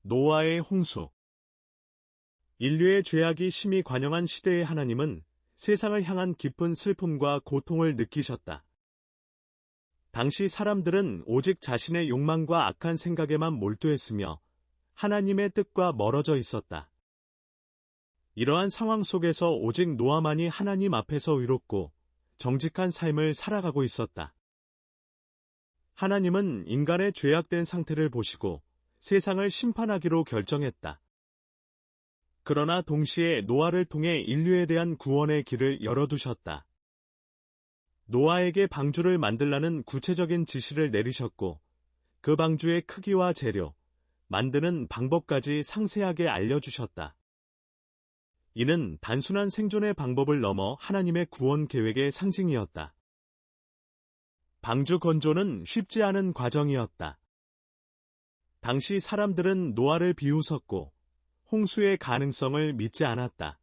노아의 홍수. 인류의 죄악이 심히 관영한 시대의 하나님은 세상을 향한 깊은 슬픔과 고통을 느끼셨다. 당시 사람들은 오직 자신의 욕망과 악한 생각에만 몰두했으며 하나님의 뜻과 멀어져 있었다. 이러한 상황 속에서 오직 노아만이 하나님 앞에서 의롭고 정직한 삶을 살아가고 있었다. 하나님은 인간의 죄악된 상태를 보시고 세상을 심판하기로 결정했다. 그러나 동시에 노아를 통해 인류에 대한 구원의 길을 열어두셨다. 노아에게 방주를 만들라는 구체적인 지시를 내리셨고 그 방주의 크기와 재료, 만드는 방법까지 상세하게 알려주셨다. 이는 단순한 생존의 방법을 넘어 하나님의 구원 계획의 상징이었다. 방주 건조는 쉽지 않은 과정이었다. 당시 사람들은 노아를 비웃었고 홍수의 가능성을 믿지 않았다.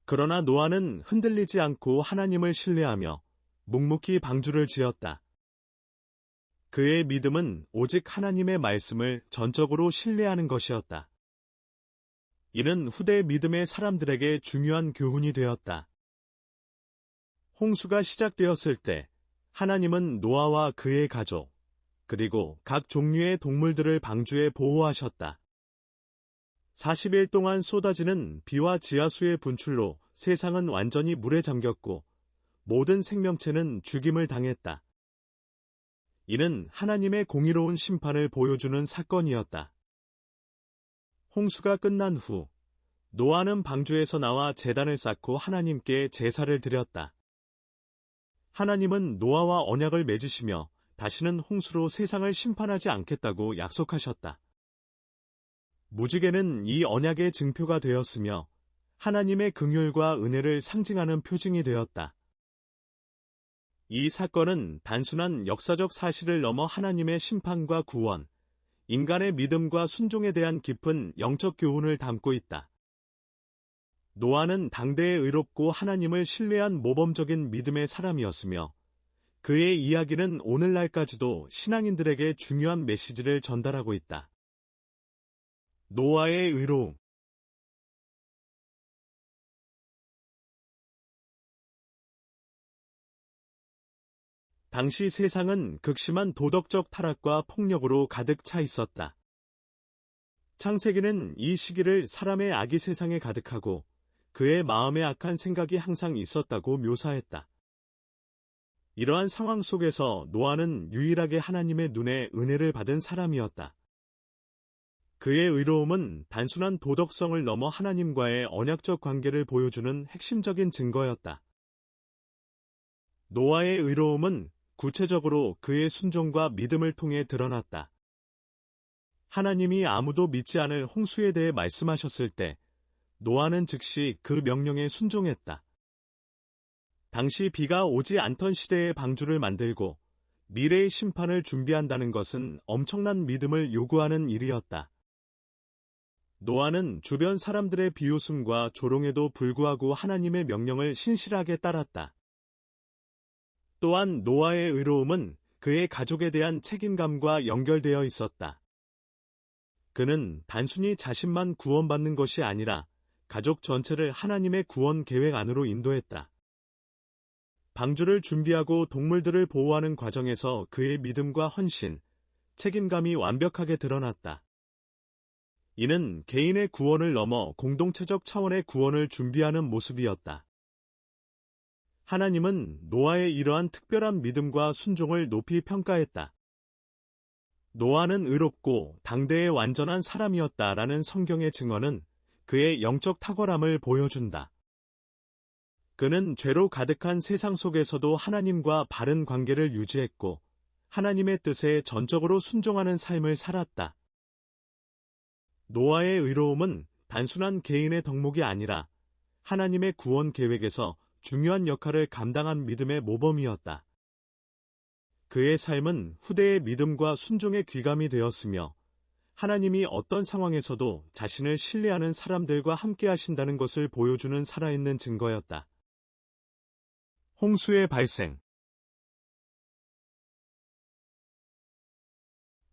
그러나 노아는 흔들리지 않고 하나님을 신뢰하며 묵묵히 방주를 지었다. 그의 믿음은 오직 하나님의 말씀을 전적으로 신뢰하는 것이었다. 이는 후대 믿음의 사람들에게 중요한 교훈이 되었다. 홍수가 시작되었을 때 하나님은 노아와 그의 가족, 그리고 각 종류의 동물들을 방주에 보호하셨다. 40일 동안 쏟아지는 비와 지하수의 분출로 세상은 완전히 물에 잠겼고 모든 생명체는 죽임을 당했다. 이는 하나님의 공의로운 심판을 보여주는 사건이었다. 홍수가 끝난 후 노아는 방주에서 나와 제단을 쌓고 하나님께 제사를 드렸다. 하나님은 노아와 언약을 맺으시며 다시는 홍수로 세상을 심판하지 않겠다고 약속하셨다. 무지개는 이 언약의 증표가 되었으며 하나님의 긍휼과 은혜를 상징하는 표징이 되었다. 이 사건은 단순한 역사적 사실을 넘어 하나님의 심판과 구원, 인간의 믿음과 순종에 대한 깊은 영적 교훈을 담고 있다. 노아는 당대에 의롭고 하나님을 신뢰한 모범적인 믿음의 사람이었으며 그의 이야기는 오늘날까지도 신앙인들에게 중요한 메시지를 전달하고 있다. 노아의 의로움. 당시 세상은 극심한 도덕적 타락과 폭력으로 가득 차 있었다. 창세기는 이 시기를 사람의 악이 세상에 가득하고 그의 마음에 악한 생각이 항상 있었다고 묘사했다. 이러한 상황 속에서 노아는 유일하게 하나님의 눈에 은혜를 받은 사람이었다. 그의 의로움은 단순한 도덕성을 넘어 하나님과의 언약적 관계를 보여주는 핵심적인 증거였다. 노아의 의로움은 구체적으로 그의 순종과 믿음을 통해 드러났다. 하나님이 아무도 믿지 않을 홍수에 대해 말씀하셨을 때 노아는 즉시 그 명령에 순종했다. 당시 비가 오지 않던 시대의 방주를 만들고 미래의 심판을 준비한다는 것은 엄청난 믿음을 요구하는 일이었다. 노아는 주변 사람들의 비웃음과 조롱에도 불구하고 하나님의 명령을 신실하게 따랐다. 또한 노아의 의로움은 그의 가족에 대한 책임감과 연결되어 있었다. 그는 단순히 자신만 구원받는 것이 아니라 가족 전체를 하나님의 구원 계획 안으로 인도했다. 방주를 준비하고 동물들을 보호하는 과정에서 그의 믿음과 헌신, 책임감이 완벽하게 드러났다. 이는 개인의 구원을 넘어 공동체적 차원의 구원을 준비하는 모습이었다. 하나님은 노아의 이러한 특별한 믿음과 순종을 높이 평가했다. 노아는 의롭고 당대의 완전한 사람이었다라는 성경의 증언은 그의 영적 탁월함을 보여준다. 그는 죄로 가득한 세상 속에서도 하나님과 바른 관계를 유지했고 하나님의 뜻에 전적으로 순종하는 삶을 살았다. 노아의 의로움은 단순한 개인의 덕목이 아니라 하나님의 구원 계획에서 중요한 역할을 감당한 믿음의 모범이었다. 그의 삶은 후대의 믿음과 순종의 귀감이 되었으며 하나님이 어떤 상황에서도 자신을 신뢰하는 사람들과 함께 하신다는 것을 보여주는 살아있는 증거였다. 홍수의 발생.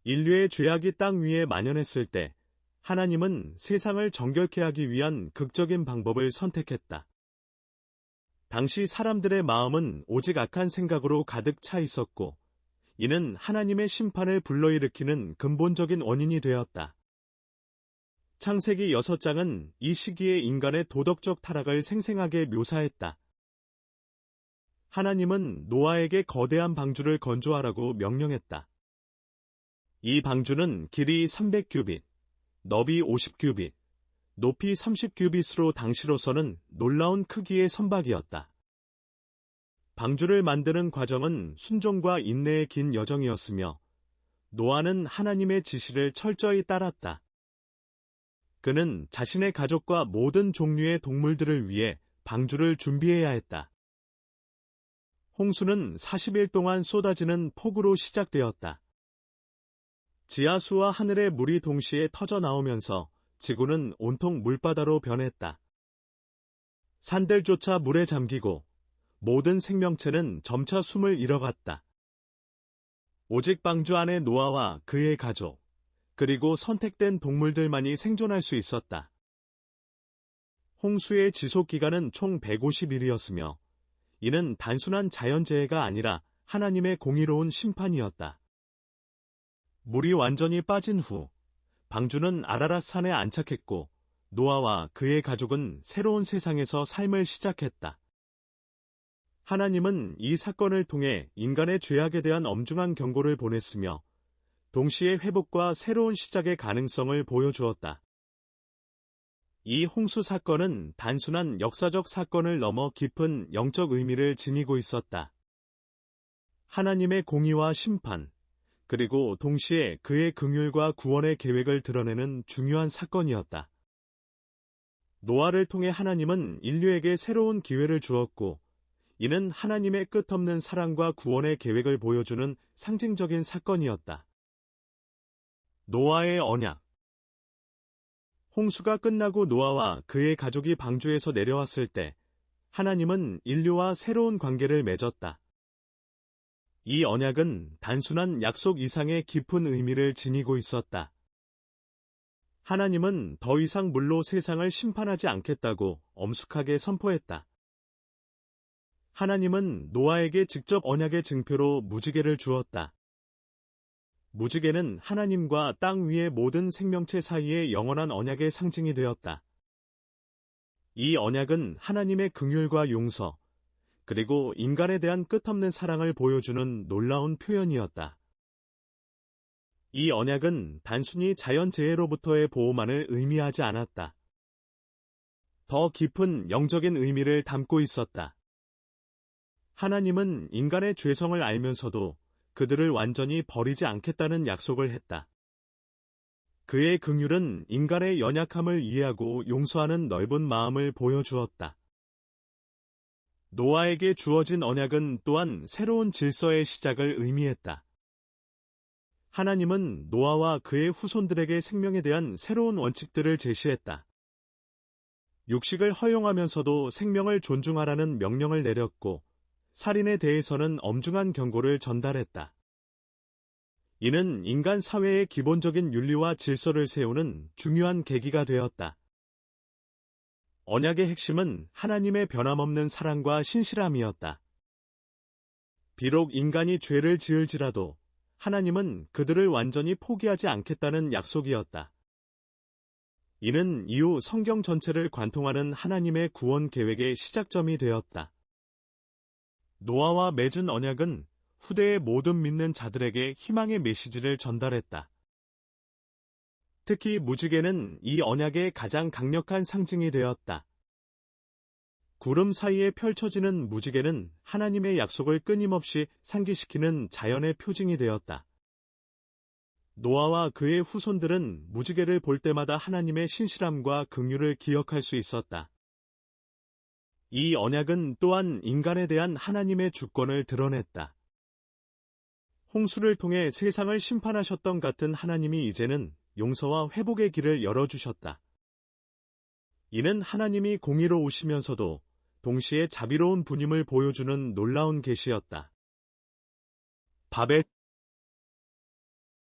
인류의 죄악이 땅 위에 만연했을 때 하나님은 세상을 정결케 하기 위한 극적인 방법을 선택했다. 당시 사람들의 마음은 오직 악한 생각으로 가득 차 있었고, 이는 하나님의 심판을 불러일으키는 근본적인 원인이 되었다. 창세기 6장은 이 시기에 인간의 도덕적 타락을 생생하게 묘사했다. 하나님은 노아에게 거대한 방주를 건조하라고 명령했다. 이 방주는 길이 300규빗, 너비 50규빗, 높이 30규빗으로 당시로서는 놀라운 크기의 선박이었다. 방주를 만드는 과정은 순종과 인내의 긴 여정이었으며 노아는 하나님의 지시를 철저히 따랐다. 그는 자신의 가족과 모든 종류의 동물들을 위해 방주를 준비해야 했다. 홍수는 40일 동안 쏟아지는 폭우로 시작되었다. 지하수와 하늘의 물이 동시에 터져 나오면서 지구는 온통 물바다로 변했다. 산들조차 물에 잠기고 모든 생명체는 점차 숨을 잃어갔다. 오직 방주 안에 노아와 그의 가족, 그리고 선택된 동물들만이 생존할 수 있었다. 홍수의 지속 기간은 총 150일이었으며 이는 단순한 자연재해가 아니라 하나님의 공의로운 심판이었다. 물이 완전히 빠진 후 방주는 아라랏 산에 안착했고 노아와 그의 가족은 새로운 세상에서 삶을 시작했다. 하나님은 이 사건을 통해 인간의 죄악에 대한 엄중한 경고를 보냈으며 동시에 회복과 새로운 시작의 가능성을 보여주었다. 이 홍수 사건은 단순한 역사적 사건을 넘어 깊은 영적 의미를 지니고 있었다. 하나님의 공의와 심판, 그리고 동시에 그의 긍휼과 구원의 계획을 드러내는 중요한 사건이었다. 노아를 통해 하나님은 인류에게 새로운 기회를 주었고, 이는 하나님의 끝없는 사랑과 구원의 계획을 보여주는 상징적인 사건이었다. 노아의 언약. 홍수가 끝나고 노아와 그의 가족이 방주에서 내려왔을 때 하나님은 인류와 새로운 관계를 맺었다. 이 언약은 단순한 약속 이상의 깊은 의미를 지니고 있었다. 하나님은 더 이상 물로 세상을 심판하지 않겠다고 엄숙하게 선포했다. 하나님은 노아에게 직접 언약의 증표로 무지개를 주었다. 무지개는 하나님과 땅 위의 모든 생명체 사이의 영원한 언약의 상징이 되었다. 이 언약은 하나님의 긍휼과 용서, 그리고 인간에 대한 끝없는 사랑을 보여주는 놀라운 표현이었다. 이 언약은 단순히 자연재해로부터의 보호만을 의미하지 않았다. 더 깊은 영적인 의미를 담고 있었다. 하나님은 인간의 죄성을 알면서도 그들을 완전히 버리지 않겠다는 약속을 했다. 그의 긍휼은 인간의 연약함을 이해하고 용서하는 넓은 마음을 보여주었다. 노아에게 주어진 언약은 또한 새로운 질서의 시작을 의미했다. 하나님은 노아와 그의 후손들에게 생명에 대한 새로운 원칙들을 제시했다. 육식을 허용하면서도 생명을 존중하라는 명령을 내렸고, 살인에 대해서는 엄중한 경고를 전달했다. 이는 인간 사회의 기본적인 윤리와 질서를 세우는 중요한 계기가 되었다. 언약의 핵심은 하나님의 변함없는 사랑과 신실함이었다. 비록 인간이 죄를 지을지라도 하나님은 그들을 완전히 포기하지 않겠다는 약속이었다. 이는 이후 성경 전체를 관통하는 하나님의 구원 계획의 시작점이 되었다. 노아와 맺은 언약은 후대의 모든 믿는 자들에게 희망의 메시지를 전달했다. 특히 무지개는 이 언약의 가장 강력한 상징이 되었다. 구름 사이에 펼쳐지는 무지개는 하나님의 약속을 끊임없이 상기시키는 자연의 표징이 되었다. 노아와 그의 후손들은 무지개를 볼 때마다 하나님의 신실함과 긍휼을 기억할 수 있었다. 이 언약은 또한 인간에 대한 하나님의 주권을 드러냈다. 홍수를 통해 세상을 심판하셨던 같은 하나님이 이제는 용서와 회복의 길을 열어주셨다. 이는 하나님이 공의로우시면서도 동시에 자비로운 분임을 보여주는 놀라운 계시였다. 바벨